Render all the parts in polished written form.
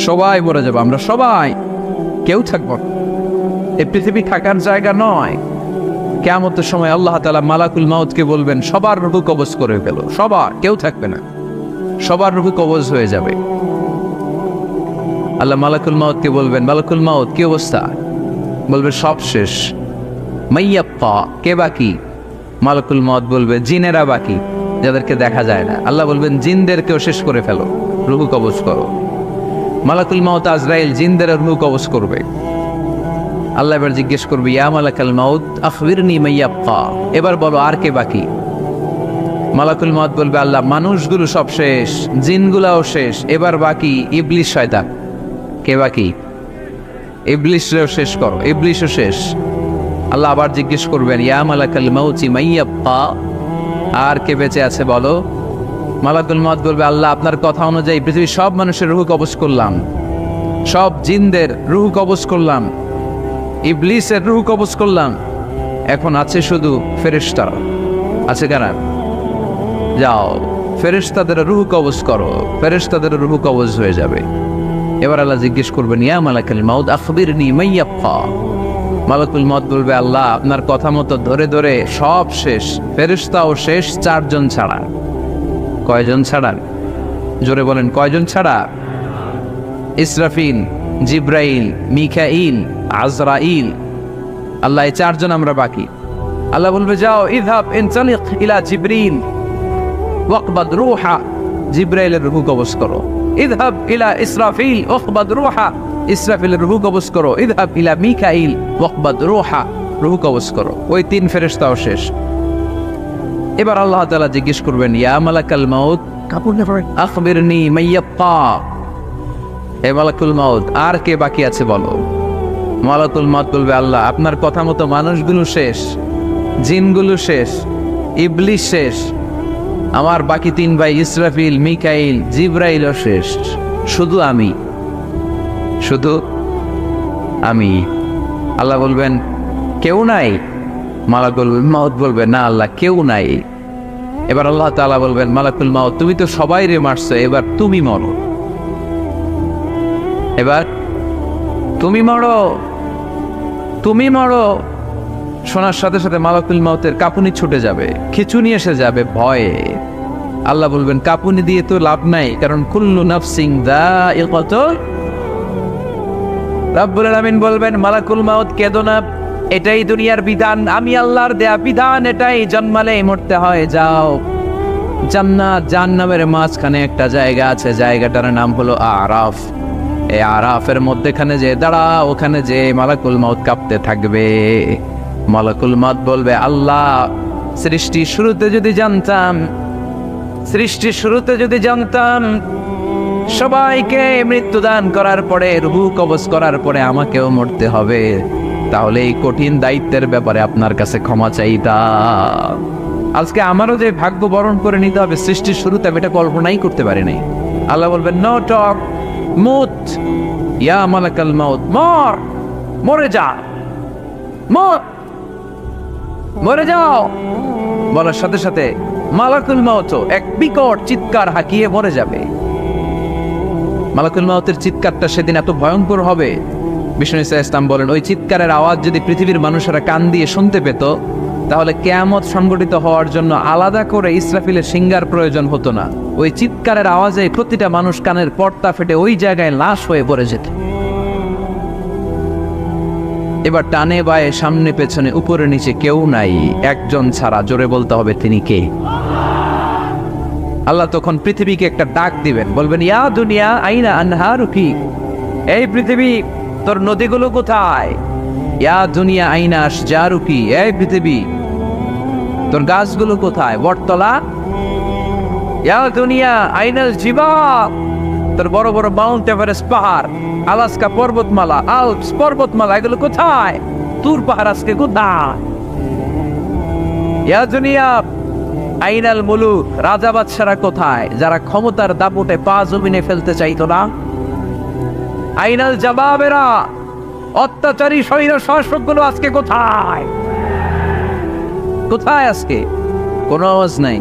সবাই মরে যাবো, আমরা সবাই, কেউ থাকবো না। এই পৃথিবী থাকার জায়গা নয়। কিয়ামতের সময় আল্লাহ তাআলা মালাকুল মাউতকে বলবেন সবার রূহ কবজ করে ফেলো, সবার, কেউ থাকবে না, সবার রূহ কবজ হয়ে যাবে। আল্লাহ মালাকুল মাউতকে বলবেন, মালাকুল মাউত কি অবস্থা? বলবে সব শেষ। মাইয়াপ্পা, কে বাকি? মালাকুল মাউত বলবে জিনেরা বাকি, যাদেরকে দেখা যায় না। আল্লাহ বলবেন জিনদেরকেও শেষ করে ফেলো, রূহ কবজ করো। মালাকুল মাউত আজরাইল জিনদের রূহ কবজ করবে। আল্লাহ এবার জিজ্ঞেস করবে, ইয়া মালাকাল মাউত আখবিরনি মাইয়াপ্পা, এবার বলো আর কে বাকি? মালাকুল মাউত বলবে, আল্লাহ মানুষগুলো সব শেষ, জিনগুলাও শেষ, এবার বাকি ইবলিস শয়তান। কে বাকি? ইবলিসও শেষ করো, ইবলিসও শেষ। আল্লাহ আবার জিজ্ঞেস করবেন, ইয়া মালাকাল মাউতি মাইয়াপ্পা, আর কে বেঁচে আছে বলো? মালাকুল মাউত বলবে, আল্লাহ আপনার কথা অনুযায়ী পৃথিবীর সব মানুষের রূহ কবজ করলাম, সব জিনদের রূহ কবজ করলাম, ইবলিসের রূহ কবজ করলাম, এখন আছে শুধু ফেরেশতারা। আছে কারা? যাও ফেরেশতাদের রূহ কবজ করো, ফেরেশতাদের রূহ কবজ হয়ে যাবে। এবার আল্লাহ জিজ্ঞেস করবেন, ইয়া মালাকাল মাউত আখবিরনি মাইয়াপ্পা। মালাকুল মাউত বলবে, আল্লাহ আপনার কথা মতো ধরে ধরে সব শেষ, ফেরেশতাও শেষ, 4 জন ছাড়া। কয়জন ছাড়া? জোরে বলেন, কয়জন ছাড়া? ইসরাফিল, জিব্রাইল, মিকাইল, আজরাইল। আল্লাহ এই 4 জন আমরা বাকি। আল্লাহ বলবে, যাও ইযহাব ইনতালিক ইলা জিবরিল ওয়াকবাদ রূহা, জিব্রাইলের রূহ কবজ করো। ইযহাব ইলা ইসরাফিল ওয়াকবাদ রূহা, ইসরাফিলের রূহ কবজ করো। ইযহাব ইলা মিকাইল ওয়াকবাদ রূহা, রূহ কবজ করো। ওই 3 ফেরেশতাও শেষ। এবার আল্লাহ তাআলা জিজ্ঞেস করবেন, ইয়া মালাকাল মাউত আখবিরনি মাইয়াপ্পা, হে মালাকুল মাউত আর কে বাকি আছে বলো? মালাকুল মাউত বলবে, আল্লাহ আপনার কথা মতো মানুষগুলো শেষ, জিনগুলো শেষ, ইবলিস শেষ, আমার বাকি 3 ভাই ইসরাফিল, মিকাইল, জিব্রাইলও শেষ, শুধু আমি, শুধু আমি। আল্লাহ বলবেন, কেউ নাই? মালাকুল মাউত বলবে, না আল্লাহ কেউ নাই। এবার আল্লাহ তাআলা বলবেন, মালাকুল মাউত তুমি তো সবাই রে মারছো, এবার তুমি মরো, এবার তুমি মরো, তুমি মরো। শোনার সাথে সাথে মালাকুল মাউতের কাঁপুনি ছুটে যাবে, খিঁচুনি এসে যাবে ভয়ে। আল্লাহ বলবেন, কাঁপুনি দিয়ে তো লাভ নাই, কারণ কুল্লু নাফসিন যায়িকাতুল। রব্বুল আলামিন বলবেন, মালাকুল মাউত কেঁদো না, এটাই দুনিয়ার বিধান, আমি আল্লাহর দেয়া বিধান, এটাই, জন্মালেই মরতে হয়। যাও, জান্নাত জাহান্নামের মাঝখানে একটা জায়গা আছে, জায়গাটার নাম হলো আরাফ। এই আরাফের মধ্যেখানে যে দাঁড়া, ওখানে যে মালাকুল মাউত কাঁপতে থাকবে। মালাকুল মাউত বলবে, আল্লাহ সৃষ্টির শুরুতে যদি জানতাম, সৃষ্টির শুরুতে যদি জানতাম সবাইকে মৃত্যুদান করার পরে, রূহ কবজ করার পরে আমাকেও মরতে হবে, তাহলে এই কঠিন দায়িত্বের ব্যাপারে আপনার কাছে ক্ষমা চাইতাম। আজকে আমারও যে ভাগ্য বরণ করে নিতে হবে সৃষ্টির শুরুতে, আমি এটা কল্পনাই করতে পারি নাই। আল্লাহ বলবেন, নো টক, মুত, ইয়া মালাকাল মাউত, মর, মরে যা, মর, মরে যাও। বলার সাথে সাথে মালাকুল মাউত এক বিকট চিৎকার হাঁকিয়ে মরে যাবে। মালাকুল মাউতের চিৎকারটা সেদিন এত ভয়ঙ্কর হবে, বিষ্ণু ইসলাম বলেন, ওই চিৎকারের আওয়াজ যদি পৃথিবীর মানুষেরা কান দিয়ে শুনতে পেত, তাহলে কিয়ামত সংগঠিত হওয়ার জন্য আলাদা করে ইসরাফিলের সিংহার প্রয়োজন হতো না। ওই চিৎকারের আওয়াজে প্রতিটা মানুষ কানের পর্দা ফেটে ওই জায়গায় লাশ হয়ে পড়ে যেত। এবার টানে বায়ে, সামনে পেছনে, উপরে নিচে কেউ নাই, একজন ছাড়া। জোরে বলতে হবে, তিনি কে? আল্লাহ তখন পৃথিবীকে একটা ডাক দিবেন, বলবেন, ইয়া দুনিয়া আইনা আনহারুকি, এই পৃথিবী তোর নদীগুলো কোথায়? ইয়া দুনিয়া আইনা আশজারুকি, এই পৃথিবী তোর গাছগুলো কোথায়? বটতলা। ইয়া দুনিয়া আইনাল জিবাল, তোর বড় বড় মাউন্ট এভারেস্ট পাহাড়, আলাস্কা পর্বতমালা, আল্পস পর্বতমালা, এগুলো কোথায়? তুর পাহাড় আজকে কোথায়? ইয়া দুনিয়া আইনাল মুলুক, রাজা বাদশারা কোথায়, যারা ক্ষমতার দাপটে পা জমিনে ফেলতে চাইতো না? আইনাল জাবাবেরা, অত্যাচারী স্বৈর শাসকগুলো আজকে কোথায়? কোথায় আজকে? কোনো আওয়াজ নাই।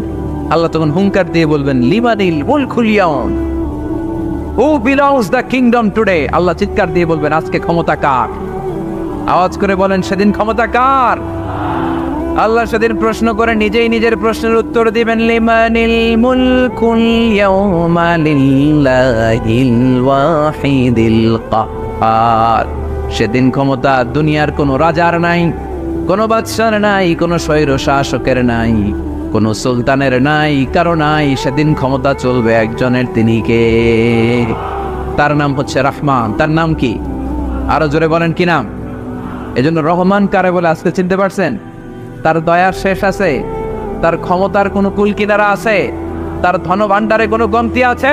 আল্লাহ তখন হুঙ্কার দিয়ে বলবেন, লিমানিল মুলকুল ইয়াউম, who belongs the kingdom today? আল্লাহ চিৎকার দিয়ে বলবেন আজকে ক্ষমতা কার? আওয়াজ করে বলেন সেদিন ক্ষমতা কার? আল্লাহ সেদিন প্রশ্ন করে নিজেই নিজের প্রশ্নের উত্তর দিবেন, লিমানিল মুলকুল ইয়াউমা লিল্লাহিল ওয়াহিদিল কাহ্হার। সেদিন ক্ষমতা দুনিয়ার কোনো রাজার নাই, কোনো বাদশার নাই, কোনো স্বৈর শাসকের নাই, কোনো সুলতানের নাই, কারো নাই। সেদিন ক্ষমতা চলবে একজনের, তিনি কে? তার নাম হচ্ছে রহমান। তার নাম কি? আরো জোরে বলেন কি নাম? এজন্য রহমান কারে বলে আজকে চিনতে পারছেন? তার দয়ার শেষ আছে? তার ক্ষমতার কোনো কুল কিনারা আছে? তার ধন ভাণ্ডারে কোনো কমতি আছে?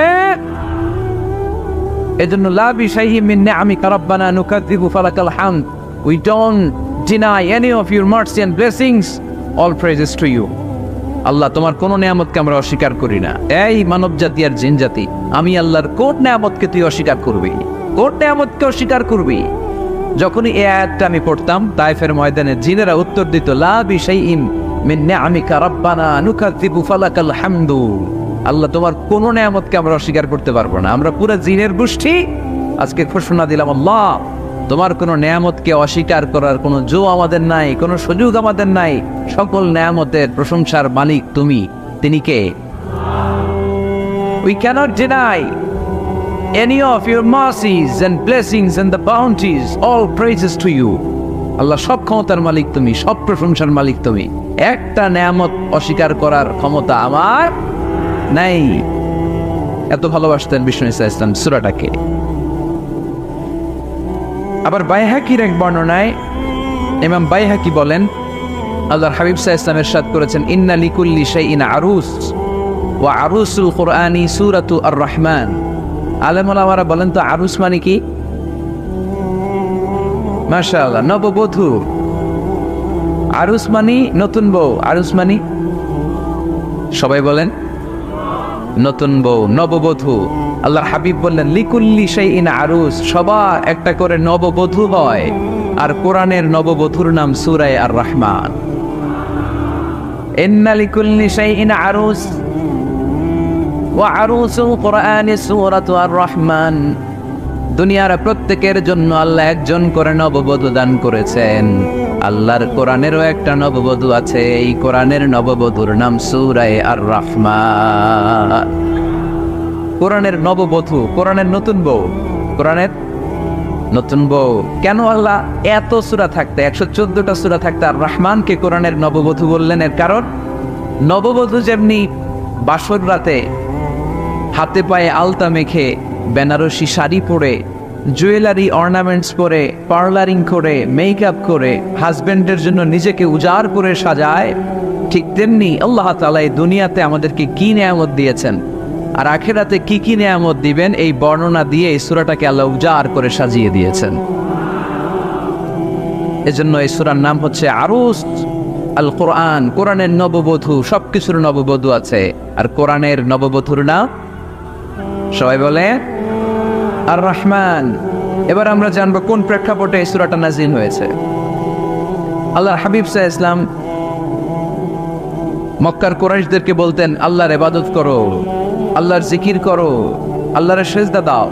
এজন্য লা বিশাইহি মিন নিআমিকা রাব্বানা নুকাযযিবু ফালাকাল হামদ। We don't deny any of your mercy and blessings. All praises to you. আল্লাহ, তোমার কোন নিয়ামতকে আমরা অস্বীকার করি না। এই মানব জাতি আর জিন জাতি, আমি আল্লাহর কোন নিয়ামতকে তুই অস্বীকার করবি? কোন নিয়ামতকে অস্বীকার করবি? যখনই এই আয়াতটা আমি পড়তাম, তায়েফের ময়দানে জিনেরা উত্তর দিত, লা বিশাইইন মিন নিআমিকা রাব্বানা নুকাযযিবু ফালাকাল হামদু। আল্লাহ, তোমার কোন নিয়ামতকে আমরা অস্বীকার করতে পারবো না। আমরা পুরো জিনের গোষ্ঠী আজকে ঘোষণা দিলাম, আল্লাহ তোমার কোন নিয়ামতকে অস্বীকার করার কোনো জো আমাদের নাই, কোনো সুযোগ আমাদের নাই। সকল নিয়ামতের প্রশংসার মালিক তুমি। তিনি কে? We cannot deny any of your mercies and blessings and the bounties. All praises to you. আল্লাহ, সব ক্ষমতার মালিক তুমি, সব প্রশংসার মালিক তুমি। একটা নিয়ামত অস্বীকার করার ক্ষমতা আমার নাই। এত ভালোবাসতেন বিষ্ণু ইসা ইসলাম সূরাটাকে। আবার বাইহাকির এক বর্ণনায় ইমাম বাইহাকি বলেন, আল্লাহর হাবিব সাল্লাল্লাহু আলাইহি ওয়াসাল্লাম ইরশাদ করেছেন, ইন্না লিকুল্লি শাইইন আরুস ওয়া আরুসুল কুরআনি সূরাতু আর-রহমান। আলেম ওলামারা বলেন তো আরুস মানে কি? মাশাআল্লাহ, নববধূ। আরুস মানে নতুন বউ। আরুস মানে সবাই বলেন নতুন বউ, নববধূ। আল্লাহর হাবিব বললেন, লিকুল্লি শাইইন আরুস, সবার একটা করে নববধূ হয়। আর কোরআনের নববধূর নাম সূরা আর-রহমান। ইন্না লিকুল্লি শাইইন আরুস ওয়া আরুসুল কুরআনি সূরাতু আর-রহমান। দুনিয়ার প্রত্যেকের জন্য আল্লাহ একজন করে নববধূ দান করেছেন। আল্লাহর কোরআনেরও একটা নববধূ আছে। এই কোরআনের নববধূর নাম সূরা আর-রহমান। কোরআনের নববধূ, কোরআনের নতুন বউ, কোরআনের নতুন বউ। কেন আল্লাহ এত সূরা থাকতে, 114টা সূরা থাকতে আর রহমানকে কোরআনের নববধূ বললেন? এর কারণ, নববধূ যেমনি বাসর রাতে হাতে পায়ে আলতা মেখে, বেনারসি শাড়ি পরে, জুয়েলারি অর্নামেন্টস পরে, পার্লারিং করে, মেকআপ করে হাজবেন্ডের জন্য নিজেকে উজাড় করে সাজায়, ঠিক তেমনি আল্লাহ তাআলা এই দুনিয়াতে আমাদেরকে কি নিয়ামত দিয়েছেন আর আখিরাতে কি কি নিয়ামত দিবেন, এই বর্ণনা দিয়ে এই সূরাটাকে আল্লাহ উজাড় করে সাজিয়ে দিয়েছেন। এজন্য এই সূরার নাম হচ্ছে আরুস আল কোরআন। কোরআনের নববধূ, সবকিছুর নববধূ আছে। আর কোরআনের নববধূর নাম সবাই বলে আর রহমান। এবার আমরা জানবো কোন প্রেক্ষাপটে এই সূরাটা নাযিল হয়েছে। আল্লাহর হাবিব সাল্লাল্লাহু আলাইহি ওয়াসাল্লাম মক্কার কুরাইশদেরকে বলতেন, আল্লাহর ইবাদত করো, আল্লাহর জিকির করো, আল্লাহর সেজদা দাও।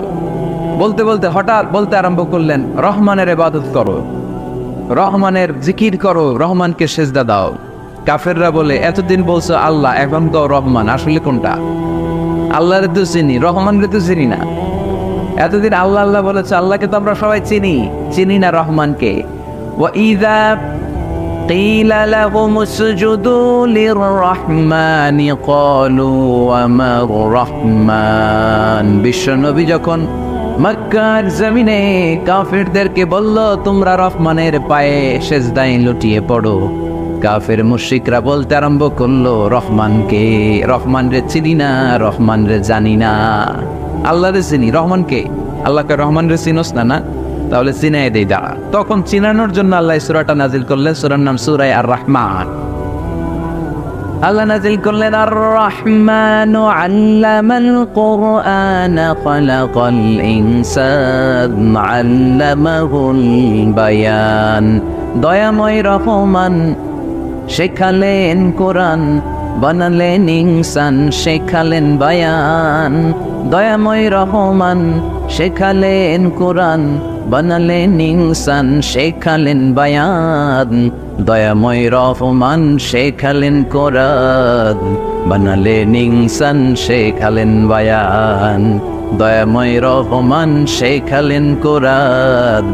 বলতে বলতে হঠাৎ বলতে আরম্ভ করলেন, রহমানের ইবাদত করো, রহমানের জিকির করো, রহমানকে সেজদা দাও। কাফেররা বলে, এতদিন বলছো আল্লাহ, এখন তো রহমান, আসলে কোনটা? আল্লাহরে তো চিনি, রহমানরে তো চিনি না। এতদিন আল্লাহ আল্লাহ বলেছে, আল্লাহকে তো আমরা সবাই চিনি, চিনি না রহমানকে। ওয়া ইযা قيل لهم اسجدوا للرحمن قالوا وما الرحمن। বিশ্বনবী যখন মক্কার জমিনে কাফেরদেরকে বলল, তোমরা রহমানের পায়ে সেজদায় লুটিয়ে পড়ো, কাফের মুশরিকরা বলতে আরম্ভ করলো, রহমানকে, রহমানরে চিনি না, রহমানরে জানি না। আল্লাহরে চিনি, রহমানকে? আল্লাহকে রহমানরে চিনোস না? না, তাহলে চিনাই দেই দাঁড়া। তখন চিনানোর জন্য আল্লাহ সূরাটা নাজিল করলেন। সূরার নাম সূরা আর-রহমান। আল্লাহ নাজিল করলেন, আর রহমানু আল্লামাল কুরআনা খালাকাল ইনসান আল্লামাহুল বায়ান। দয়াময় রহমান শেখালেন কোরআন, বানালেন ইনসান শেখালেন বায়ান, দয়াময় রহমান শেখালেন কোরআন, বানালেন ইনসান শেখালেন বায়ান, দয়াময় রহমান শেখালেন কোরআন, বানালেন ইনসান শেখালেন বায়ান, দয়াময় রহমান শেখালেন কোরআন,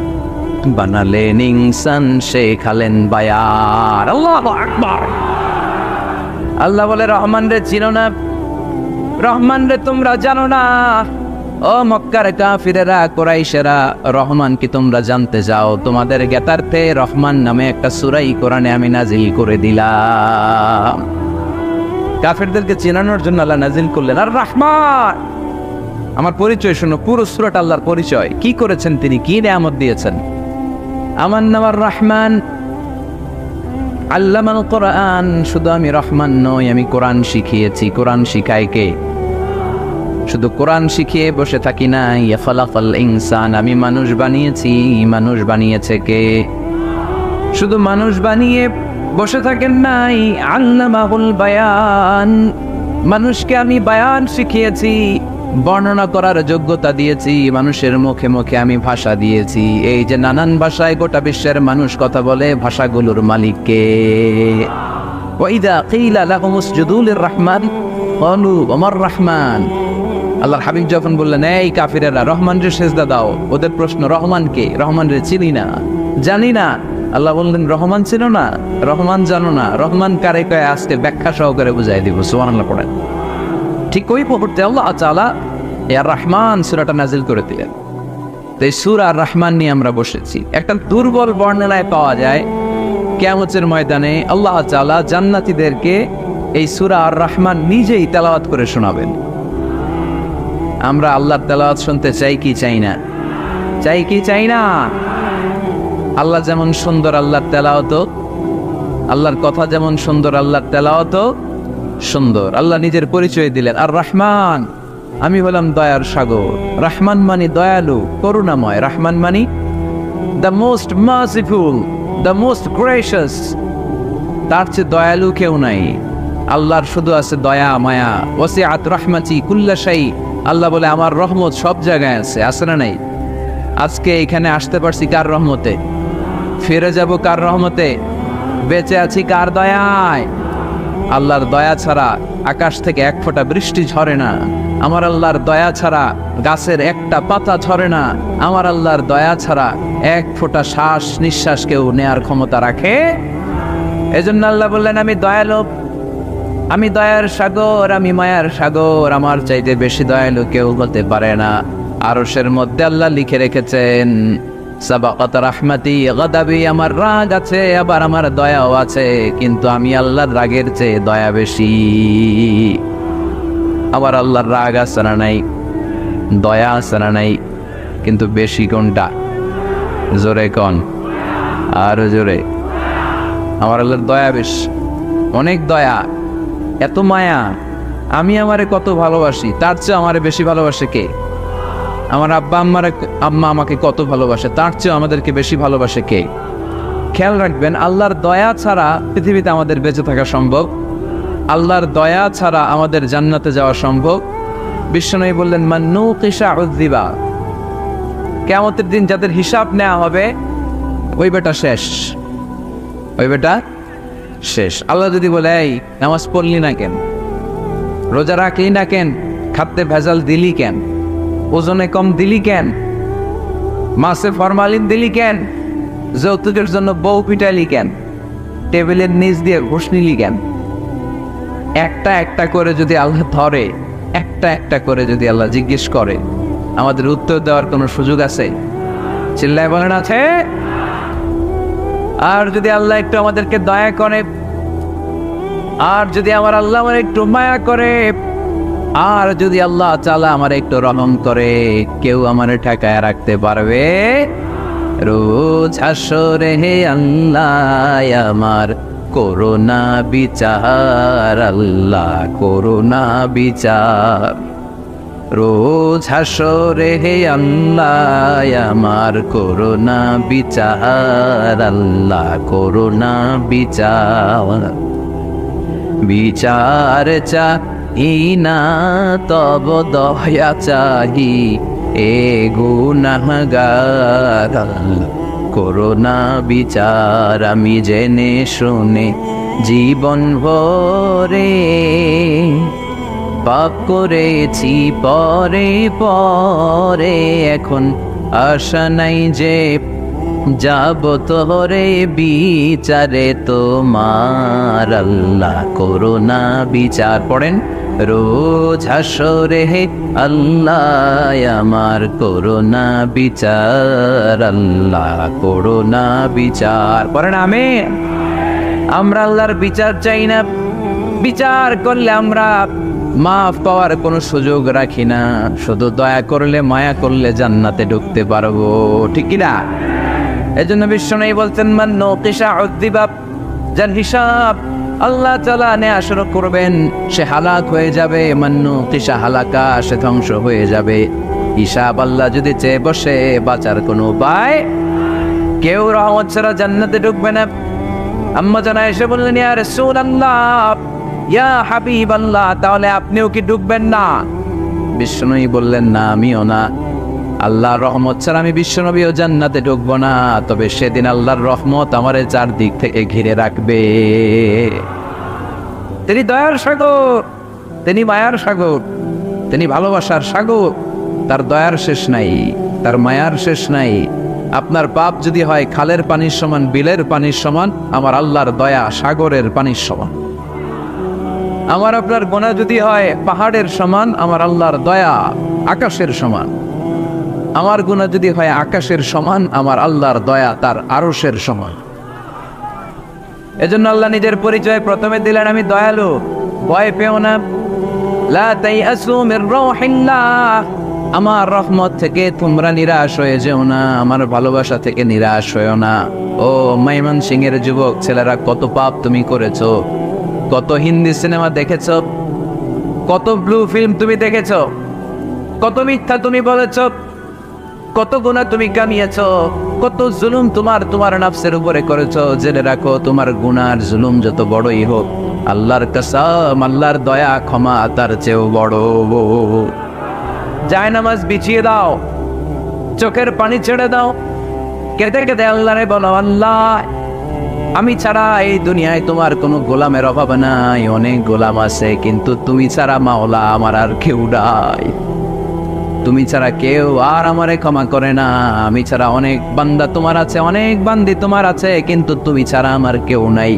বানালেন ইনসান শেখালেন বায়ান। আল্লাহু আকবার। আল্লাহ বলে রহমান রে চিনো না, রহমান রে তোমরা জানো না। ও মক্কার কাফিরেরা, কুরাইশেরা, রহমান কি তোমরা জানতে চাও? তোমাদের জ্ঞাতার্থে রহমান নামে একটা সূরাই কোরআনে আমি নাজিল করে দিলাম। কাফিরদেরকে চেনানোর জন্য আল্লাহ নাজিল করলেন আর রহমান। আমার পরিচয় শোনো, পুরো সূরাটা আল্লাহর পরিচয়, কি করেছেন তিনি, কি নেয়ামত দিয়েছেন। আমার নাম আর রহমান, আল্লামাল কোরআন। শুধু আমি রহমান নই, আমি কোরআন শিখিয়েছি। কোরআন শিখায় কে? শুধু কোরআন শিখিয়ে বসে থাকি না। ইয়া খালাকাল ইনসান, আমি মানুষ বানিয়েছি। মানুষ বানিয়েছে কে? শুধু মানুষ বানিয়ে বসে থাকেন নাই, আল্লামাহুল বায়ান, মানুষকে আমি বায়ান শিখিয়েছি, বর্ণনা করার যোগ্যতা দিয়েছি। মানুষের মুখে মুখে আমি ভাষা দিয়েছি। এই যে নানান ভাষায় গোটা বিশ্বের মানুষ কথা বলে, ভাষাগুলোর মালিক কে? ওয়াইদা কিলা লাহুম উসজুদু লিররহমান ক্বালু ওমার রহমান। আল্লাহর হাবিব যখন বললেন এই কাফিরেরা রহমানরে সেজদা দাও, ওদের প্রশ্ন রহমান কে? রহমান রে চিনি না, জানি না। আল্লাহ বললেন রহমান চিনো না, রহমান জানো না, রহমান কারে কয় আজকে ব্যাখ্যা সহকারে বুঝাই দিব। সুবহানাল্লাহ পড়েন। ঠিক ওই মুহূর্তে আল্লাহ তাআলা আর রহমান সূরাটা নাজিল করে দিলেন। তো এই সূরা আর রহমান নিয়ে আমরা বসেছি। একটা দুর্বল বর্ণনায় পাওয়া যায় কিয়ামতের ময়দানে আল্লাহ তাআলা জান্নাতীদেরকে এই সূরা আর রহমান নিজেই তেলাওয়াত করে শোনাবেন। আমরা আল্লাহর তেলাওয়াত শুনতে চাই কি চাই না? চাই কি চাই না? আল্লাহ যেমন সুন্দর আল্লাহর তেলাওয়াত, আল্লাহর কথা যেমন সুন্দর আল্লাহর তেলাওয়াত সুন্দর। আল্লাহ নিজের পরিচয় দিলেন আর রহমান, আমি হলাম দয়ার সাগর। রহমান মানে দয়ালু, করুণাময়। রহমান মানে the most merciful, the most gracious. তার চেয়ে দয়ালু কেউ নাই। আল্লাহর শুধু আছে দয়া মায়া। ওয়াসিআত রাহমাতি কুল্লা শাই। আল্লাহ বলে আমার রহমত সব জায়গায় আছে। আছে না নাই? আজকে এখানে আসতে পারছি কার রহমতে? ফিরে যাব কার রহমতে? বেঁচে আছি কার দয়ায়? আল্লাহর দয়া ছাড়া আকাশ থেকে এক ফোঁটা বৃষ্টি ঝরে না। আমার আল্লাহর দয়া ছাড়া গাছের একটা পাতা ঝরে না। আমার আল্লাহর দয়া ছাড়া এক ফোঁটা শ্বাস নিঃশ্বাস কেউ নেয়ার ক্ষমতা রাখে? এজন্য আল্লাহ বললেন আমি দয়ালু, আমি দয়ার সাগর, আমি মায়ার সাগর। আমার চাইতে বেশি দয়ালু কেউ হতে পারে না। আরশের মধ্যে আল্লাহ লিখে রেখেছেন সাবাকাত রাহমাতি গাদাবি, আমার রাগ আছে আবার আমার দয়াও আছে, কিন্তু আমি আল্লাহর রাগের চেয়ে দয়া বেশি। আমার আল্লাহর রাগ আছে না নাই? দয়া আছে না নাই? কিন্তু বেশি কোনটা? জোরে কোন? আরো জোরে। আমার আল্লাহর দয়া বেশি, অনেক দয়া, এত মায়া। আমি আমারে কত ভালোবাসি, তার চেয়ে আমারে বেশি ভালোবাসে কে? আমার আম্মা আমাকে কত ভালোবাসে, তার চেয়ে আমাদেরকে বেশি ভালোবাসে কে? খেয়াল রাখবেন, আল্লাহর দয়া ছাড়া পৃথিবীতে আমাদের বেঁচে থাকা সম্ভব। আল্লাহর দয়া ছাড়া আমাদের জান্নাতে যাওয়া সম্ভব। বিশ্বনবী বললেন মান নুকিশা উযযিবা, কিয়ামতের দিন যাদের হিসাব নেওয়া হবে ওই বেটা শেষ, ওই বেটা শেষ। আল্লাহ যদি বলে এই নামাজ পড়লি না কেন, রোজা রাখলি না কেন, খাদ্যে ভেজাল দিলি কেন, ওজনে কম দিলি কেন, মাছে ফরমালিন দিলি কেন, যৌতুকের জন্য বউ পিটাইলি কেন, টেবিলের নিচ দিয়ে ঘুষ নিলি কেন, একটা একটা করে যদি আল্লাহ ধরে, একটা একটা করে যদি আল্লাহ জিজ্ঞেস করে, আমাদের উত্তর দেওয়ার কোনো সুযোগ আছে? চিল্লায় বলেন আছে? আর যদি আল্লাহ একটু আমাদেরকে দয়া করে, আর যদি আমার আল্লাহ আমার একটু মায়া করে, আর যদি আল্লাহ তাআলা আমার একটু রহম করে, কেউ আমার ঠেকায় রাখতে পারবে? রোজ হাসরে হে আল্লাহ আমার করুণা বিচার, আল্লাহ করুণা বিচার। রোজ হাসরে হে আল্লাহ আমার করুণা বিচার, আল্লাহ করুণা বিচার। বিচার চাহি না তব দয়া চাহি এ গুনাহগার আল্লাহ করোনা বিচার আমি জেনে শুনে জীবন ভরে পাপ করেছি পরে পরে এখন আশা নাই যে যাব তোরে বিচারে তোমার আল্লাহ করোনা বিচার পড়েন রোজ হাসরে হে আল্লাহ আমার করোনা বিচার আল্লাহ করোনা বিচার পড়েন আমিন। আমরা আল্লাহর বিচার চাই না, বিচার করলে আমরা মাফ পাওয়ার কোনো সুযোগ রাখি না, শুধু দয়া করলে মায়া করলে জান্নাতে ঢুকতে পারবো, ঠিক কিনা? এজন্য বিশ্বনবী বলতেন মান নকিশা উযিবা, যার হিসাব আল্লাহ তাআলা নেয়া শুরু করবেন সে হালাক হয়ে যাবে, মান নকিশা হালাকা, সে ধ্বংস হয়ে যাবে। হিসাব আল্লাহ যদি চেয়ে বসে বাঁচার কোনো উপায়, কেউ রহমত ছাড়া জান্নাতে ঢুকবে না। আম্মা জানা এসে বললেন ইয়া রাসূলুল্লাহ ইয়া হাবিবাল্লাহ, তাহলে আপনিও কি ঢুকবেন না? বিশ্বনবী বললেন না, আমিও না। আল্লাহর রহমত ছাড়া আমি বিশ্বনবীও জান্নাতে ঢুকবো না, তবে সেদিন আল্লাহর রহমত আমারে চারদিক থেকে ঘিরে রাখবে। তিনি দয়ার সাগর, তিনি মায়ার সাগর, তিনি ভালোবাসার সাগর। তার দয়ার শেষ নাই, তার মায়ার শেষ নাই। আপনার পাপ যদি হয় খালের পানির সমান, বিলের পানির সমান, আমার আল্লাহর দয়া সাগরের পানির সমান। আমার আপনার গুনাহ যদি হয় পাহাড়ের সমান, আমার আল্লাহর দয়া আকাশের সমান। আমার গুনাহ যদি হয় আকাশের সমান, আমার আল্লাহর দয়া তার আরশের সমান। এজন্য আল্লাহ নিজের পরিচয় প্রথমে দিলেন আমি দয়ালু, ভয় পেও না। লা তাইয়াসু মির রাহিল্লাহ, আমার রহমত থেকে তোমরা নিরাশ হয়ে যেও না, আমার ভালোবাসা থেকে নিরাশ হয়েও না। ও ময়মনসিংহের যুবক ছেলেরা, কত পাপ তুমি করেছো, কত হিন্দি সিনেমা দেখেছো, কত ব্লু ফিল্ম তুমি দেখেছো, কত মিথ্যা তুমি বলেছো, কত গুনাহ তুমি কামিয়েছো, কত জুলুম তোমার নফসের উপরে করেছো। জেনে রাখো তোমার গুনার জুলুম যত বড়ই হোক, আল্লাহর কসম আল্লাহর দয়া ক্ষমা তার চেয়েও বড়। জায়নামাজ বিছিয়ে দাও, চোখের পানি ছেড়ে দাও, কেঁদে কেঁদে আল্লাহরে বলো আল্লাহ আমি ছাড়া এই দুনিয়ায় তোমার কোনো গোলামের অভাব নাই, অনেক গোলাম আছে, কিন্তু তুমি ছাড়া মাওলা আমার আর কেউ নাই। তুমি ছাড়া কেউ আর আমারে ক্ষমা করে না। আমি ছাড়া অনেক বান্দা তোমার আছে, অনেক বান্দি তোমার আছে, কিন্তু তুমি ছাড়া আমার কেউ নাই।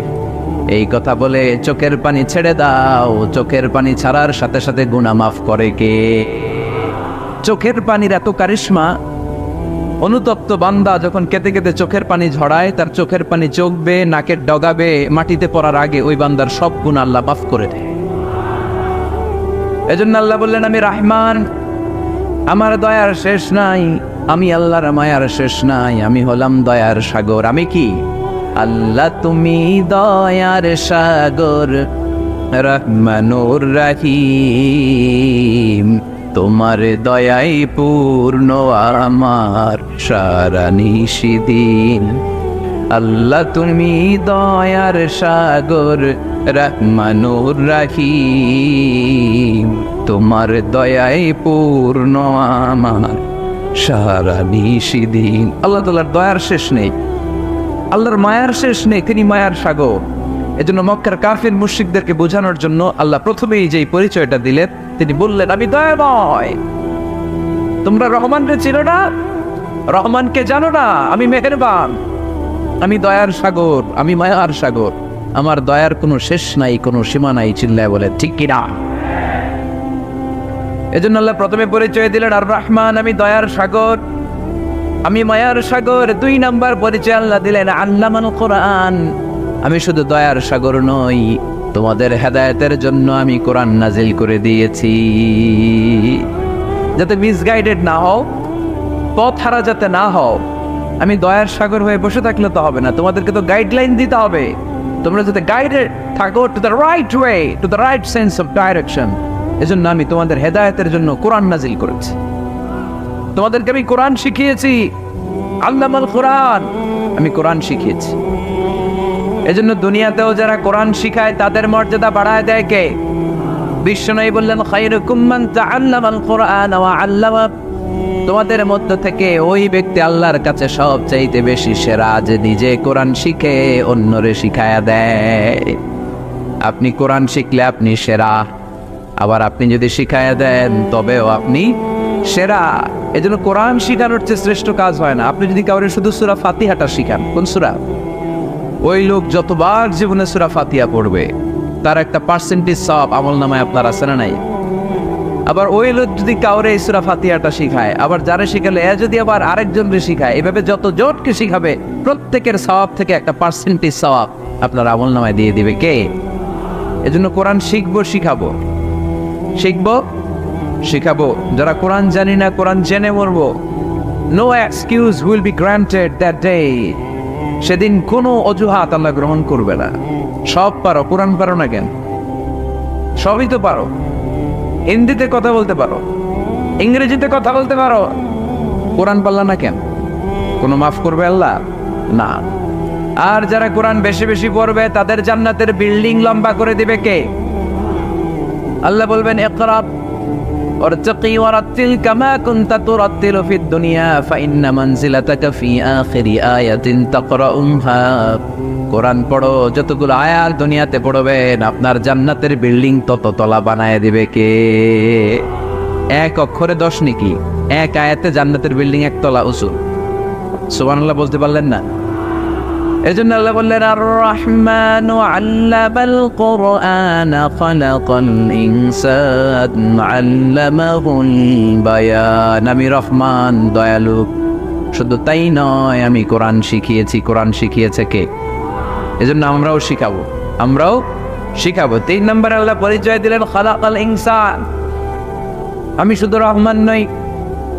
এই কথা বলে চোখের পানি ছেড়ে দাও। চোখের পানি ছাড়ার সাথে সাথে গুনাহ মাফ করে কে? চোখের পানির এত কারিশমা, অনুতপ্ত বান্দা যখন কেঁদে কেঁদে চোখের পানি ঝরায়, তার চোখের পানি চোখ বেয়ে নাকের ডগাবে মাটিতে পড়ার আগে ওই বান্দার সব গুনাহ আল্লাহ মাফ করে দেয়। এজন্য আল্লাহ বললেন আমি রহমান, আমার দয়ার শেষ নাই, আমি আল্লাহর মায়ার শেষ নাই, আমি হলাম দয়ার সাগর। আমি কি? আল্লাহ তুমি দয়ার সাগর, রহমানুর রহিম, তোমার দয়াই পূর্ণ আমার সারা নিশিদিন। আল্লাহ তুমি দয়ার সাগর, রহমানুর রহিম, তোমার দয়াই পূর্ণ আমার সারা নিশিদিন। আল্লাহ তাআলার দয়ার শেষ নেই, আল্লাহর মায়ার শেষ নেই, তিনি মায়ার সাগর। এজন্য মক্কার কাফির মুশরিকদেরকে বোঝানোর জন্য আল্লাহ প্রথমেই যেই পরিচয়টা দিলেন, তিনি বললেন আমি দয়াময়। তোমরা রহমানকে চিনো না, রহমানকে জানো না, আমি মেহেরবান, আমি দয়ার সাগর, আমি মায়ার সাগর, আমার দয়ার কোনো শেষ নাই, কোনো সীমা নাই। চিল্লায় বলে ঠিক কিনা? এজন্য আল্লাহ প্রথমে পরিচয় দিলেন আর রহমান, আমি দয়ার সাগর, আমি মায়ার সাগর। 2 নাম্বার পরিচয় আল্লাহ দিলেন আল্লামাল কোরআন, আমি শুধু দয়ার সাগর নই, তোমাদের হেদায়েতের জন্য আমি কোরআন নাজিল করে দিয়েছি, যাতে মিসগাইডেড না হও, পথ হারা যাতে না হও। আমি দয়ার সাগর হয়ে বসে থাকলে তো হবে না, তোমাদেরকে তো গাইডলাইন দিতে হবে। তোমরা যাতে গাইডেড থাকো to the right way, to the right sense of direction. এজন্য আমি তোমাদের হেদায়েতের জন্য কোরআন নাজিল করেছি, তোমাদেরকে আমি কোরআন শিখিয়েছি। আল্লামাল কোরআন, আমি কোরআন শিখিয়েছি। এজন্য দুনিয়াতেও যারা কোরআন শিখায় তাদের মর্যাদা বাড়ায় দেয় কে? বিশ্বনবী বললেন, খায়রুকুম মান তাআল্লামাল কুরআন ওয়া আল্লামা। তোমাদের মধ্য থেকে ওই ব্যক্তি আল্লাহর কাছে সবচাইতে বেশি সেরা, যে নিজে কোরআন শিখে অন্যরে শিখায়া দেয়। আপনি কোরআন শিখলে আপনি সেরা, আবার আপনি যদি শিখায়া দেন তবেও আপনি সেরা। এজন্য কোরআন শিখানোর চেয়ে শ্রেষ্ঠ কাজ হয় না। আপনি যদি কাউরে শুধু সূরা ফাতিহাটা শিখান, কোন সূরা, ওই লোক যতবার জীবনে সূরা ফাতিহা পড়বে তার একটা পার্সেন্টেজ সওয়াব আমলনামায় আপনার আছে না নাই? আবার ওই লোক যদি কাউরে এই সূরা ফাতিহাটা শিখায়, আবার যারা শিখালে এ যদি আবার আরেকজনকে শিখায়, এভাবে যত জনকে শিখাবে প্রত্যেকের সওয়াব থেকে একটা পার্সেন্টেজ সওয়াব আপনার আমলনামায় দিয়ে দিবে কে? এজন্য কোরআন শিখবো, শিখাবো, শিখবো, শিখাবো। যারা কোরআন জানি না, কোরআন জেনে মরবো। No excuse will be granted that day. সেদিন কোনো অজুহাত আল্লাহ গ্রহণ করবে না। সব পারো, কোরআন পারো না কেন? সবই তো পারো। হিন্দিতে কথা বলতে পারো, ইংরেজিতে কথা বলতে পারো, কোরআন পারলা না কেন? কোনো মাফ করবে আল্লাহ? না। আর যারা কোরআন বেশি বেশি পড়বে তাদের জান্নাতের বিল্ডিং লম্বা করে দিবে কে? আল্লাহ বলবেন, ইকরা ওয়ারতাকি ওয়ারাতিল কামা কুনতা তুরাতিলু ফিদ দুনিয়া ফাইন্না মানজিলাতাকা ফি আখিরি আয়াতিন তাকরাউহা। কোরআন পড়ো, যতগুলো আয়াত দুনিয়াতে পড়বেন আপনার জান্নাতের বিল্ডিং তত তলা বানায় দিবে কে? এক অক্ষরে 10 নেকি, এক আয়াতে জান্নাতের বিল্ডিং একতলা উঁচু। সুবহানাল্লাহ বলতে পারলেন না? এজন্য আল্লাহ বললেন, আর রহমানু আল্লামাল কুরআন খালাকাল ইনসান আল্লামাহুল বায়ান। আমি রহমান, দয়ালু। শুধু তাই নয়, আমি কোরআন শিখিয়েছি। কোরআন শিখিয়েছে কে? এজন্য আমরাও শিখাবো, আমরাও শিখাবো। 3 নম্বর আল্লাহ পরিচয় দিলেন, খালাকাল ইনসান। আমি শুধু রহমান নই,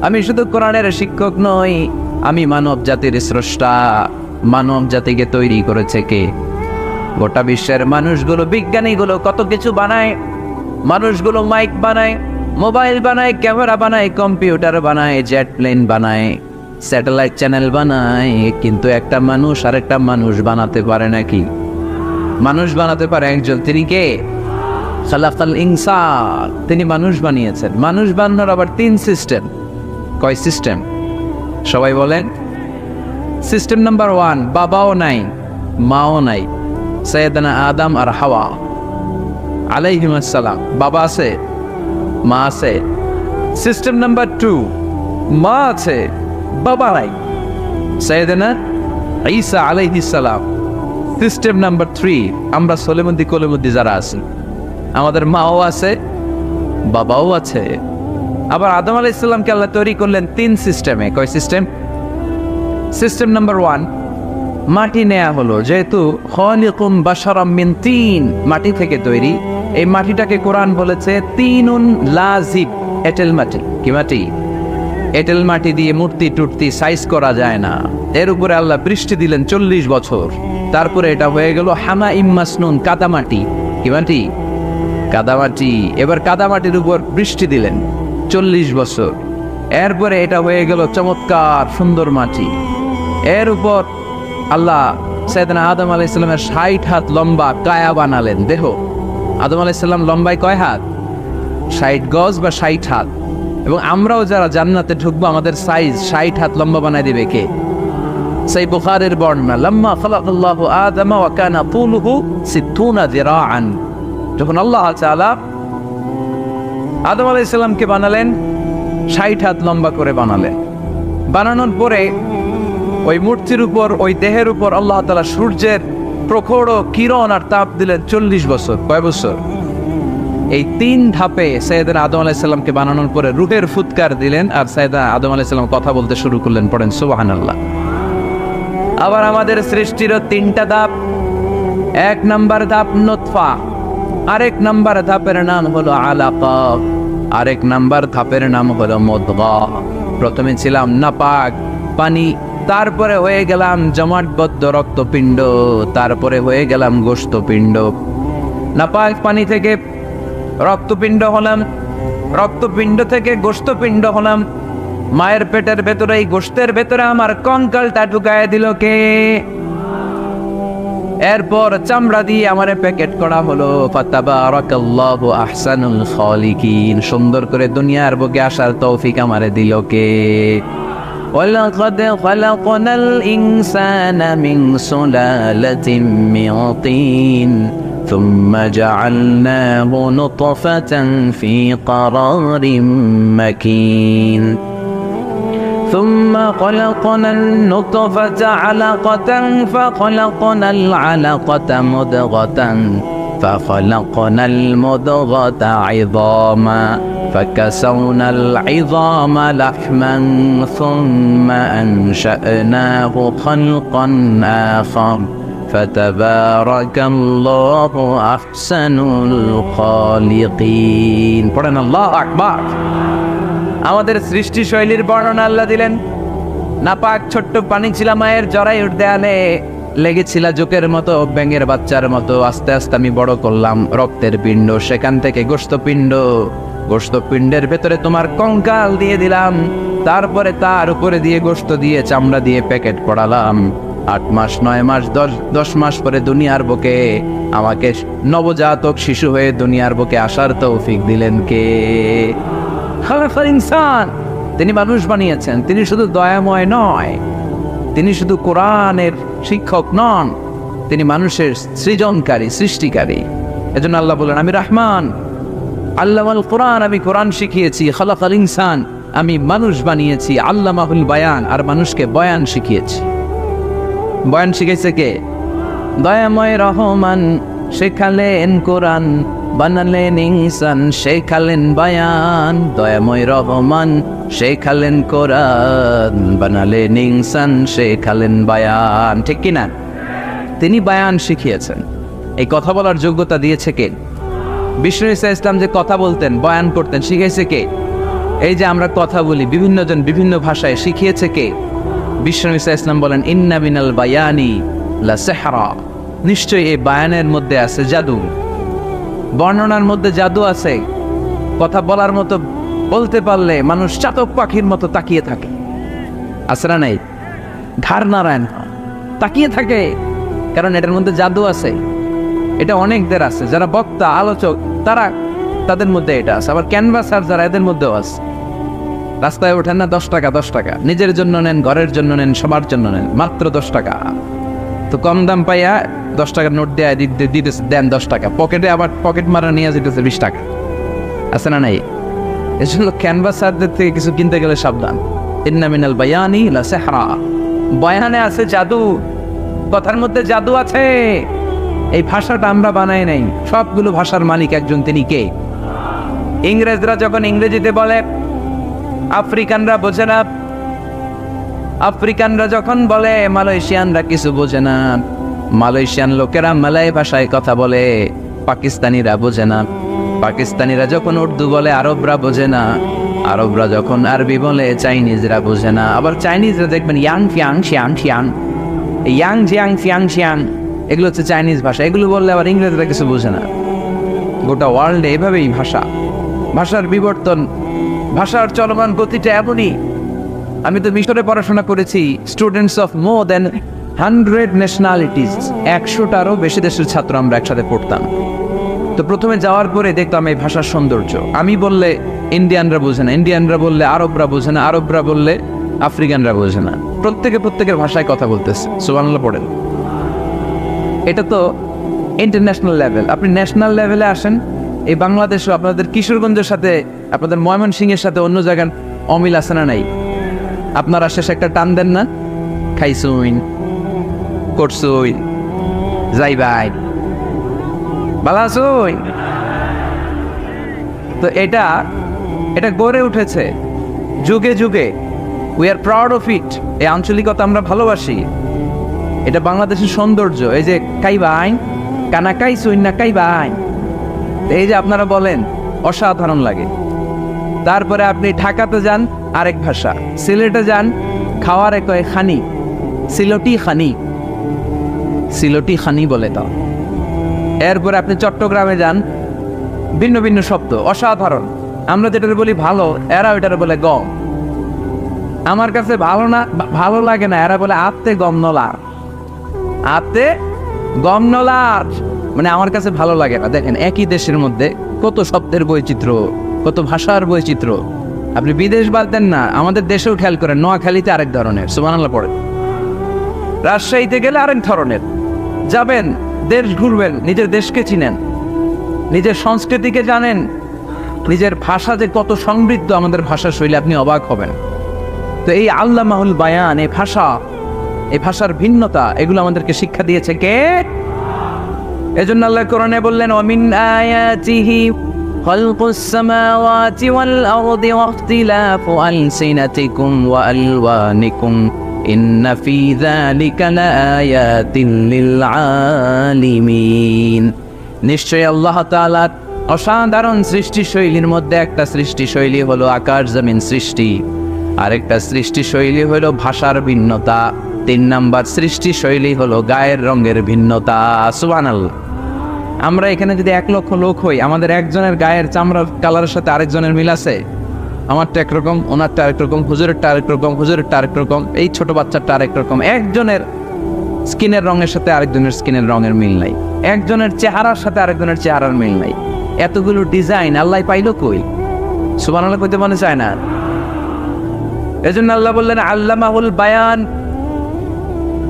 আমি শুধু কোরআনের শিক্ষক নই, আমি মানব জাতির স্রষ্টা। মানব জাতিকে তৈরি করেছে কে? গোটা বিশ্বের মানুষগুলো, বিজ্ঞানীগুলো কত কিছু বানায়। মানুষগুলো মাইক বানায়, মোবাইল বানায়, ক্যামেরা বানায়, কম্পিউটার বানায়, জেট প্লেন বানায়, স্যাটেলাইট চ্যানেল বানায়, কিন্তু একটা মানুষ আরেকটা মানুষ বানাতে পারে নাকি? মানুষ বানাতে পারে একজন, তিনি কে? খালাকাল ইনসান। তিনি মানুষ বানিয়েছেন। মানুষ বানানোর আবার 3 সিস্টেম। কয় সিস্টেম? সবাই বলেন। সিস্টেম নাম্বার 1, বাবাও নাই, মাও নাই। সাইয়েদানা আদম আর হাওয়া আলাইহিমুস সালাম, বাবা আছে, মা আছে। সিস্টেম নাম্বার 2, মা আছে, বাবা নাই। সাইয়েদানা ঈসা আলাইহিস সালাম। সিস্টেম নাম্বার 3, আমরা সলেমুদ্দি কলিমুদ্দি যারা আছি, আমাদের মাও আছে, বাবাও আছে। আবার আদম আলাইহিস সালামকে আল্লাহ তৈরি করলেন 3 সিস্টেমে। কয় সিস্টেম? সিস্টেম নাম্বার 1, মাটি নেয়া হলো। যেহেতু খালিকুম বাশারাম মিন তিন, মাটি থেকে তৈরি। এই মাটিটাকে কোরআন বলেছে তিনুন লাজিব, এঁটেল মাটি। কি মাটি? এঁটেল মাটি দিয়ে মূর্তি টুর্তি সাইজ করা যায় না। এর উপরে আল্লাহ বৃষ্টি দিলেন 40 বছর। তারপরে এটা হয়ে গেল হামা ইম্মাসনুন, কাদামাটি। কি মাটি? কাদামাটি। এবার কাদামাটির উপর বৃষ্টি দিলেন 40 বছর। এরপরে এটা হয়ে গেল চমৎকার সুন্দর মাটি। এর উপর আল্লাহ সাইয়েদনা আদম আলাইহিস সালামের 60 হাত লম্বা কায়া বানালেন, দেহ। আদম আলাইহিস সালাম লম্বায় কয় হাত? 60 গজ বা 60 হাত। এবং আমরাও যারা জান্নাতে ঢুকবো আমাদের সাইজ 60 হাত লম্বা বানায় দিবে কে? সেই বুখারীর বর্ণনা, লাম্মা খালাকাল্লাহু আদম ওয়া কানা তুলুহু 60 যিরাআন। যখন আল্লাহ তাআলা আদম আলাইহিস সালামকে বানালেন 60 হাত লম্বা করে বানালেন। বানানোর পরে ওই মূর্তির উপর, ওই দেহের উপর আল্লাহ তাআলা সূর্যের প্রখর কিরণ আর তাপ দিলেন 40 বছর। কয় বছর? এই 3 ধাপে সাইয়েদনা আদম আলাইহিস সালামকে বানানোর পরে রূহের ফুৎকার দিলেন, আর সাইয়েদনা আদম আলাইহিস সালাম কথা বলতে শুরু করলেন। পড়েন সুবহানাল্লাহ। আবার আমাদের সৃষ্টিরও 3টা ধাপ। 1 নাম্বার ধাপ নুতফা, আরেক নাম্বার ধাপের নাম হলো আলাকা, আরেক নাম্বার ধাপের নাম হলো মুদগা। প্রথমে ছিলাম নাপাক পানি, তারপরে হয়ে গেলাম জমাটবদ্ধ রক্তপিণ্ড, তারপরে হয়ে গেলাম গোশতপিণ্ড। নাপাক পানি থেকে রক্তপিণ্ড হলাম, রক্তপিণ্ড থেকে গোশতপিণ্ড হলাম। মায়ের পেটের ভেতরে, এই গোশতের ভেতরে আমার কঙ্কালটা ঢুকায় দিল কে? এরপর চামড়া দিয়ে আমারে প্যাকেট করা হলো। ফাতাবারাকাল্লাহু আহসানুল খালিকিন, সুন্দর করে দুনিয়ার বুকে আসার তৌফিক আমারে দিল কে? ওয়ালাকাদ খালাকনাল ইনসানা মিন সুলালাতিন মিন তিন থুম্মা জাআলনাহু নুতফাতান ফি ক্বারারিম মাকিন ثم خلقنا النطفة علقة فخلقنا العلقة مضغة فخلقنا المضغة عظاما فكسونا العظام لحما ثم أنشأناه خلقا آخر فتبارك الله أحسن الخالقين. পড়েন আল্লাহু আকবার। আমাদের সৃষ্টি শৈলীর বর্ণনা আল্লাহ দিলেন। নাপাক ছোট্ট পানি ছিল মায়ের জরায়ুর দেয়ালে, লেগেছিল জোকের মতো, ব্যাঙের বাচ্চার মতো। আস্তে আস্তে আমি বড় করলাম রক্তের পিণ্ড, সেখান থেকে গোশতপিণ্ড, গোশতপিণ্ডের ভেতরে তোমার কঙ্কাল দিয়ে দিলাম, তারপরে তার উপরে দিয়ে গোশত দিয়ে চামড়া দিয়ে প্যাকেট পড়ালাম। 8 মাস 9 মাস 10 মাস পরে দুনিয়ার বুকে আমাকে নবজাতক শিশু হয়ে দুনিয়ার বুকে আসার তৌফিক দিলেন কে? খালাকাল ইনসান, তিনি মানুষ বানিয়েছেন। তিনি শুধু দয়াময় নয়, তিনি শুধু কোরআনের শিক্ষক নন, তিনি মানুষের সৃজনকারী, সৃষ্টিকারী। এজন্য আল্লাহ বলেন, আমি রহমান, আল্লামাল কোরআন, আমি কোরআন শিখিয়েছি। খালাকাল ইনসান, আমি মানুষ বানিয়েছি। আল্লামাহুল বায়ান, আর মানুষকে বয়ান শিখিয়েছি। বয়ান শিখাইছে কে? দয়াময় রহমান শেখালেন কোরআন, বানালেন ইনসান, শেখালেন বায়ান। দয়াময় রহমান শেখালেন কোরআন, বানালেন ইনসান, শেখালেন বায়ান। ঠিক কিনা? তিনি বায়ান শিখিয়েছেন। এই কথা বলার যোগ্যতা দিয়েছে কে? বিষ্ণু ঈসা ইসলাম যে কথা বলতেন, বয়ান করতেন, শিখাইছে কে? এই যে আমরা কথা বলি, বিভিন্ন জন বিভিন্ন ভাষায়, শিখিয়েছে কে? বিষ্ণু ঈসা ইসলাম বলেন, ইন্না মিনাল বায়ানি লা সিহরা, নিশ্চয়ই এই বায়ানের মধ্যে আছে জাদু, বর্ণনার মধ্যে জাদু আছে। কথা বলার মতো, বলতে পারলে মানুষ চাতক পাখির মতো তাকিয়ে থাকে। আছে না নাই? ঘাড় নারায়ণ তাকিয়ে থাকে, কারণ এটার মধ্যে জাদু আছে। এটা অনেকদের আছে, যারা বক্তা আলোচক, তাদের মধ্যে এটা আছে। আবার ক্যানভাসার যারা, এদের মধ্যেও আছে। রাস্তায় ওঠেন না, 10 টাকা 10 টাকা, নিজের জন্য নেন, ঘরের জন্য নেন, সবার জন্য নেন, মাত্র 10 টাকা। তো কম দাম পাইয়া 10 টাকার নোট দেয়, দিতেছে, দেন 10 টাকা, পকেটে আবার পকেট মারা নিয়ে যেতেছে 20 টাকা। আছে না নাই? এই জন্য ক্যানভাসারদের থেকে কিছু কিনতে গেলে সাবধান। ইন্না মিনাল বায়ানি লা সিহরা, বয়ানে আছে জাদু, কথার মধ্যে জাদু আছে। এই ভাষাটা আমরা বানাই নাই, সবগুলো ভাষার মালিক একজন, তিনি কে? ইংরেজরা যখন ইংরেজিতে বলে, আফ্রিকানরা বোঝে না। আফ্রিকানরা যখন বলে, মালয়েশিয়ানরা কিছু বোঝে না। মালয়েশিয়ান লোকেরা মালয় ভাষায় কথা বলে, পাকিস্তানিরা বোঝে না। পাকিস্তানিরা যখন উর্দু বলে, আরবরা বোঝে না। আরবরা যখন আরবি বলে, চাইনিজরা বোঝে না। আবার চাইনিজরা দেখবেন ইয়াং ফিয়াং শিয়াং শিয়াং, ইয়াং জিয়াং ফিয়াং শিয়াং, এগুলো হচ্ছে চাইনিজ ভাষা। এগুলো বললে আবার ইংরেজরা কিছু বোঝে না। গোটা ওয়ার্ল্ডে এভাবেই ভাষার বিবর্তন, ভাষার চলমান গতিটা এমনই। আমি তো মিশরে পড়াশোনা করেছি। Students of more than 100 nationalities, 100টারও বেশি দেশের ছাত্র আমরা একসাথে পড়তাম। তো প্রথমে যাওয়ার পরে দেখতাম এই ভাষার সৌন্দর্য। আমি বললে ইন্ডিয়ানরা বোঝে না, ইন্ডিয়ানরা বললে আরবরা বোঝে না, আরবরা বললে আফ্রিকানরা বোঝে না। প্রত্যেকের ভাষায় কথা বলতেছে। সুবহানাল্লাহ পড়েন। এটা তো ইন্টারন্যাশনাল লেভেল। আপনি ন্যাশনাল লেভেলে আসেন, এই বাংলাদেশও আপনাদের কিশোরগঞ্জের সাথে, আপনাদের ময়মনসিংহের সাথে অন্য জায়গার অমিল আছে না নাই? আপনারা শেষে একটা টান দেন না, খাইছুইন, করছুইন, যাই ভাই, ভালো আছুই। তো এটা গড়ে উঠেছে যুগে যুগে। We are proud of it. এই আঞ্চলিকতা আমরা ভালোবাসি। এটা বাংলাদেশের সৌন্দর্য। এই যে কাইবাইন, কানা কাইছুইন না কাইবাইন, এই যে আপনারা বলেন, অসাধারণ লাগে। তারপরে আপনি ঢাকাতে যান, আরেক ভাষা। সিলেটে যান, খাওয়ার কয় খানি, সিলটি খানি, সিলটি খানি বলে তো। এরপরে আপনি চট্টগ্রামে যান, ভিন্ন ভিন্ন শব্দ, অসাধারণ। আমরা যেটা বলি ভালো, এরা ওইটার বলে গম। আমার কাছে ভালো না, ভালো লাগে না, এরা বলে আত্তে গম নলা, আত্তে গমনলার মানে আমার কাছে ভালো লাগে না। দেখেন একই দেশের মধ্যে কত শব্দের বৈচিত্র্য, কত ভাষার বৈচিত্র্য। আপনি বিদেশ বাদ দেন না, আমাদের দেশেও খেয়াল করেন, নোয়াখালীতে আরেক ধরনের, সুবহানাল্লাহ পড়ে, রাজশাহীতে গেলে আরেক ধরনের। যাবেন, দেশ ঘুরবেন, নিজের দেশকে চিনেন, নিজের সংস্কৃতিকে জানেন, নিজের ভাষা যে কত সমৃদ্ধ, আমাদের ভাষা শৈলী, আপনি অবাক হবেন। তো এই আল্লামাহুল বায়ান, এই ভাষা, এই ভাষার ভিন্নতা, এগুলো আমাদেরকে শিক্ষা দিয়েছে কে? এজন্য আল্লাহ কোরআনে বললেন, ওয়ামিন আয়াতিহি খালকুস সামাওয়াতি ওয়াল আরদি ওয়াখতিলাফু আলসিনাতিকুম ওয়া আলওয়ানিকুম ইন্না ফি যালিকা লাআয়াতিন লিল আলিমিন। নিশ্চয়ই আল্লাহ তাআলার অসাধারণ সৃষ্টিশৈলীর মধ্যে একটা সৃষ্টিশৈলী হলো আকাশ জমিন সৃষ্টি, আরেকটা সৃষ্টিশৈলী হলো ভাষার ভিন্নতা, 3 নাম্বার সৃষ্টিশৈলী হলো গায়ের রঙের ভিন্নতা। সুবহানাল্লাহ। আমরা এখানে যদি 1 লক্ষ লোক হই, আমাদের একজনের গায়ের চামড়ার কালারের সাথে আরেকজনের মিল আছে? আমারটা একরকম, ওনারটা আরেক রকম, হুজুরেরটা আরেক রকম, হুজুরেরটা আরেক রকম, এই ছোট বাচ্চারটা আরেক রকম। একজনের স্কিনের রঙের সাথে আরেকজনের স্কিনের রঙের মিল নাই, একজনের চেহারার সাথে আরেকজনের চেহারার মিল নাই। এতগুলো ডিজাইন আল্লাহ পাইলো কই? সুবহানাল্লাহ কইতে মনে চায় না। এজন্য আল্লাহ বললেন আল্লামাহুল বায়ান,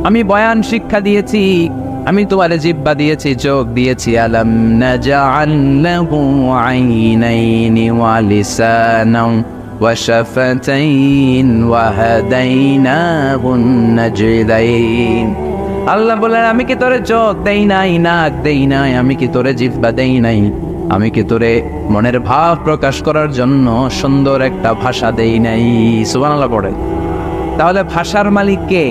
আমি বয়ান শিক্ষা দিয়েছি, আমি তোমার জিহ্বা দিয়েছি, চোখ দিয়েছি। আলাম নাজআল লাহু আইনাইনি ওয়া লিসানান ওয়া শাফাতাইন ওয়া হাদাইনাহুন নাজদাইন। আল্লাহ বলেন, আমি কি তোরে চোখ দেই নাই, নাক দেই নাই, আমি কি তোরে জিহ্বা দেই নাই, আমি কি তোরে মনের ভাব প্রকাশ করার জন্য সুন্দর একটা ভাষা দেই নাই? সুবহানাল্লাহ পড়ে। তাহলে ভাষার মালিক কে?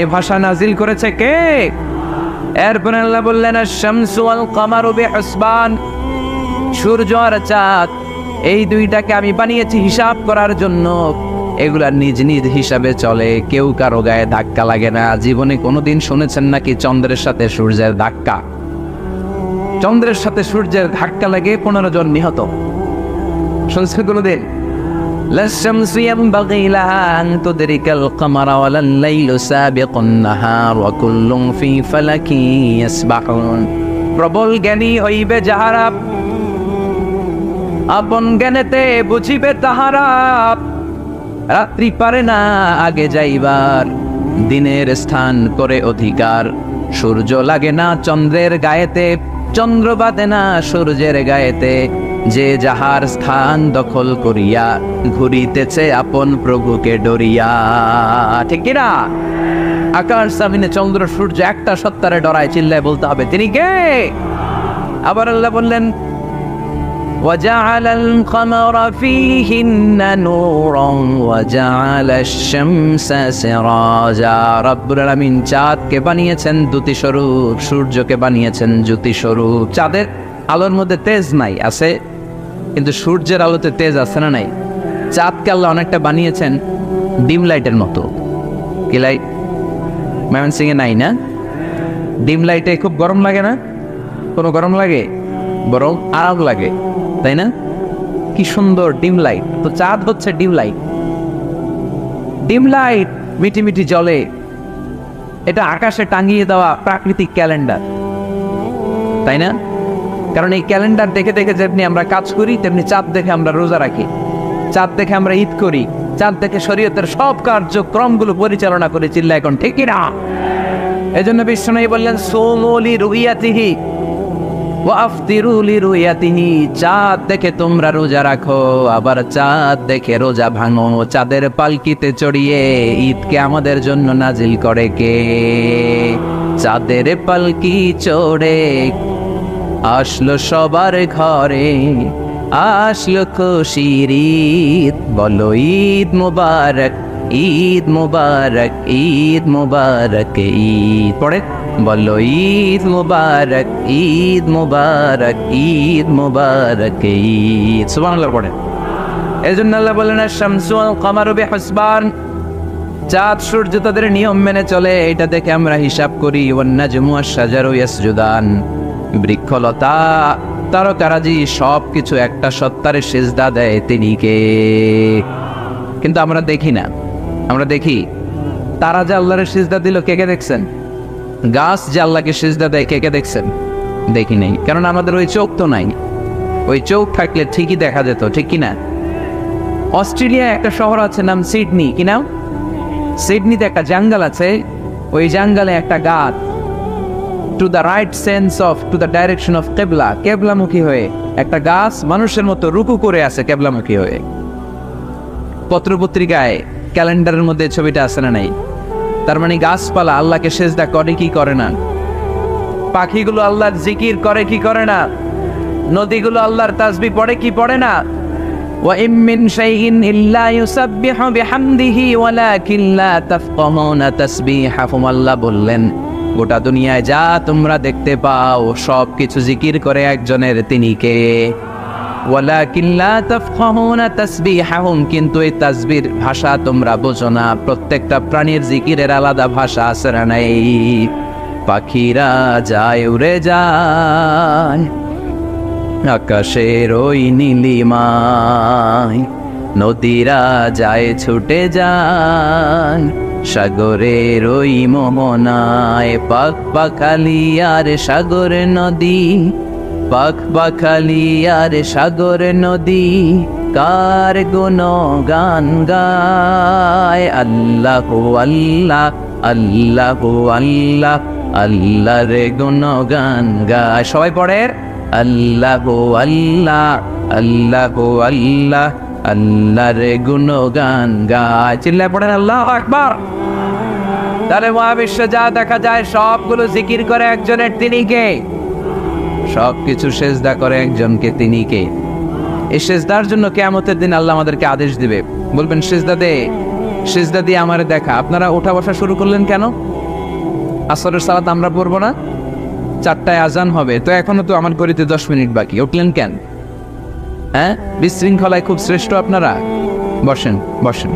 এই ভাষা নাজিল করেছে কে? এরপর আল্লাহ বললেন, আশ-শামসু ওয়াল কামারু বিহুসবান, সূর্য আর চাঁদ, এই দুইটাকে আমি বানিয়েছি হিসাব করার জন্য। এগুলা নিজ নিজ হিসাবে চলে, কেউ কারো গায়ে ধাক্কা লাগে না। জীবনে কোনোদিন শুনেছেন নাকি চন্দ্রের সাথে সূর্যের ধাক্কা? চন্দ্রের সাথে সূর্যের ধাক্কা লাগে 15 জন নিহত। শুনছেন কোনোদিন? লাশ-শামসু ইয়ানবাগি লাহা আন তুদরিকাল কামারা ওয়ালাল লাইলু সাবিকুন নাহার ওয়া কুল্লুন ফি ফালাকি ইয়াসবাহুন। প্রবল জ্ঞানী হইবে যাহারা, আপন জ্ঞানেতে বুঝিবে তাহারা। রাত্রি পারে না আগে যাইবার, দিনের স্থান করে অধিকার। সূর্য লাগে না চন্দ্রের গায়েতে, চন্দ্র বাঁধে না সূর্যের গায়েতে। যে যাহার স্থান দখল করিয়া, ঘুরিতেছে আপন প্রভুকে ডরিয়া। ঠিক কিনা? আকাশ জমিনে চন্দ্র সূর্য একটা সত্তারে ডরায়, চিল্লায় বলতে হবে তিনি কে? আবার আল্লাহ বললেন, وَجَعَلَ الْقَمَرَ فِيهِنَّ نُورًا وَجَعَلَ الشَّمْسَ سِرَاجًا। রব্বুল আলামিন চাঁদকে বানিয়েছেন দ্যুতি স্বরূপ, সূর্যকে বানিয়েছেন জ্যোতি স্বরূপ। চাঁদের আলোর মধ্যে তেজ নাই, আছে, কিন্তু সূর্যের আলোতে তেজ আছে না নাই? চাঁদকে আল্লাহ অনেকটা বানিয়েছেন ডিম লাইটের মতো। কি লাইট? ময়মনসিংহে নাই না? ডিম লাইটে খুব গরম লাগে না? কোনো গরম লাগে? বরং আরাম লাগে, তাই না? কি সুন্দর ডিম লাইট। তো চাঁদ হচ্ছে ডিম লাইট। ডিম লাইট মিটি মিটি জ্বলে, এটা আকাশে টাঙিয়ে দেওয়া প্রাকৃতিক ক্যালেন্ডার, তাই না? কারণ এই ক্যালেন্ডার দেখে দেখে যেমনি আমরা কাজ করি, তেমনি চাঁদ দেখে আমরা রোজা রাখি, চাঁদ দেখে আমরা ঈদ করি, চাঁদ দেখে শরীয়তের সব কার্যক্রমগুলো পরিচালনা করে। চিল্লা এখন ঠিক কিনা? এজন্য বিশ্বনবী বললেন, সুমু লিরুইয়াতিহি ওয়া আফতিরু লিরুইয়াতিহি। চাঁদ দেখে তোমরা রোজা রাখো, আবার চাঁদ দেখে রোজা ভাঙো। চাঁদের পালকিতে চড়িয়ে ঈদকে আমাদের জন্য নাজিল করে কে? চাঁদের পালকি চড়ে আসলো সবার ঘরে, আসলো খুশির ঈদ, বলো ঈদ মুবারক, ঈদ মুবারক, ঈদ মুবারক, ঈদ পড়ে বলো ঈদ মুবারক, ঈদ মুবারক, ঈদ মুবারক, ঈদ। সুবহানাল্লাহ পড়ে। এজন্য আল্লাহ বলেন, আশ-শামসু ওয়াল কামারু বিহুসবান, চাঁদ সূর্য তাদের নিয়ম মেনে চলে, এটা দেখে আমরা হিসাব করি। ওয়ান নাজমু ওয়াশ-শাজারু ইয়াসজুদান, বৃক্ষলতা তারকারাজি সবকিছু একটা সত্তারে সিজদা দেয়, তিনি কে? কিন্তু আমরা দেখি না। আমরা দেখি তারা যে আল্লাহর সিজদা দিল, কে কে দেখছেন? গাছ যে আল্লাহকে সিজদা দেয়, কে কে দেখছেন? দেখি নাই, কারণ আমাদের ওই চোখ তো নাই। ওই চোখ থাকলে ঠিকই দেখা যেত, ঠিক কিনা? অস্ট্রেলিয়ায় একটা শহর আছে নাম সিডনি, কি নাম? সিডনিতে একটা জঙ্গল আছে, ওই জঙ্গলে একটা গাছ to the right sense of to the direction of কেবলা, কেবলামুখী হয়ে একটা গাছ মানুষের মতো রুকু করে আছে কেবলামুখী হয়ে। পত্রপত্রিকায় ক্যালেন্ডারের মধ্যে ছবিটা আছে না নাই? তার মানে গাছপালা আল্লাহকে সেজদা করে কি করে না? পাখিগুলো আল্লাহর জিকির করে কি করে না? নদীগুলো আল্লাহর তাসবিহ পড়ে কি পড়ে না? ওয়া ইম মিন শাইইন ইল্লা ইউসাব্বিহু বিহামদিহি ওয়ালাকিন লা তাফকাহুনা তাসবিহাহুম। আল্লাহ বললেন, গোটা দুনিয়ায় যা তোমরা দেখতে পাও সব কিছু জিকির করে একজনের, তিনি কে? ওয়ালাকিন লা তাফকাহুনা তাসবিহাহুম, কিন্তু এই তাসবির ভাষা তোমরা বোঝো না। প্রত্যেকটা প্রাণীর জিকিরের আলাদা ভাষা আছে না নাই? পাখিরা যায় উড়ে যায় আকাশের ওই নীলিমায়, নদীরা যায় ছুটে যায় সাগরের ওই মোহনায়। পাখ পাখালি আর সাগর নদী, পাখ পাখালি আর সাগর নদী, কার গুণগান গায়। আল্লাহু আল্লাহ, আল্লাহু আল্লাহ, আল্লাহর গুণগান গায়। সবাই পড়ে আল্লাহু আল্লাহ, আল্লাহু আল্লাহ, আল্লাহর গুণগান গায়। চিল্লায় পড়েন আল্লাহু আকবার। তাহলে মহাবিশ্বে যা দেখা যায় সবগুলো জিকির করে একজনের, তিনি কে? সবকিছু সেজদা করে একজনকে, তিনি কে? এই সেজদার জন্য কিয়ামতের দিন আল্লাহ আমাদেরকে আদেশ দিবে, বলবেন সেজদা দে, সেজদা দিয়ে আমারে দেখা। আপনারা ওঠা বসা শুরু করলেন কেন? আসরের সালাত আমরা পড়বো না? 4টায় আজান হবে, তো এখনো তো আমার ঘড়িতে 10 মিনিট বাকি, উঠলেন কেন? হ্যাঁ, বিশৃঙ্খলায় খুব শ্রেষ্ঠ আপনারা। বসেন বসেন,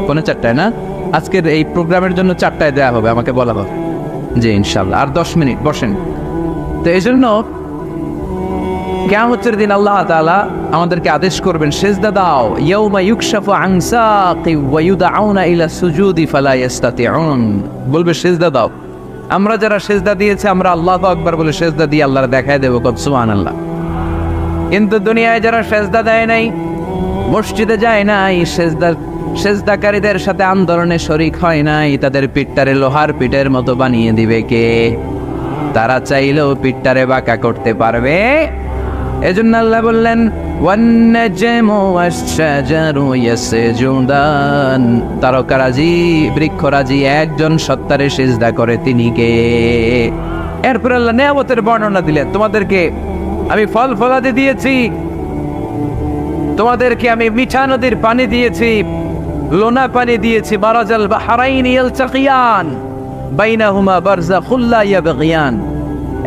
4:45 না? আজকের এই প্রোগ্রামের জন্য 4টায় দেয়া হবে, আমাকে বলা হবে যে ইনশাল্লাহ আর 10 মিনিট বসেন। তো এই জন্য কিয়ামতের দিন আল্লাহ তাআলা আমাদেরকে আদেশ করবেন সেজদা দাও। ইয়াউমা ইউকশাফু আন সাকি ওয়া ইউদআউনা ইলা সুজুদি ফালা ইস্তাতিউন, বলবে সেজদা দাও। আমরা যারা সেজদা দিয়েছে আমরা আল্লাহু আকবার বলে সেজদা দিয়ে আল্লাহর দেখায় দেব, কত সুবহানাল্লাহ। কিন্তু দুনিয়ায় যারা সেজদা দেয় নাই, মসজিদে যায় নাই, সেজদাকারীদের সাথে আন্দোলনে শরীক হয় নাই, তাদের পিঠটারে লোহার পিঠের মতো বানিয়ে দিবে কে? তারা চাইলেও পিঠটারে বাঁকা করতে পারবে? এজন্য আল্লাহ বললেন ওয়ান-নাজমু ওয়াশ-শাজারু ইয়াসজুদান, তারকারাজি বৃক্ষরাজি একজন সত্তারে সিজদা করে, তিনি কে? এরপর আল্লাহ নিয়ামতের বর্ণনা দিলেন, তোমাদেরকে আমি ফল ফলাদি দিয়েছি, তোমাদেরকে আমি মিঠা নদীর পানি দিয়েছি, লোনা পানি দিয়েছি। মারাজাল বাহরাইন ইয়ালতাকিয়ান বাইনাহুমা বারযাখুল লা ইয়াবগিয়ান,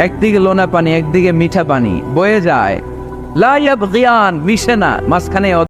একদিকে লোনা পানি একদিকে মিঠা পানি বয়ে যায়, লা ইয়াবগিয়ান, মিশে না, মাঝখানে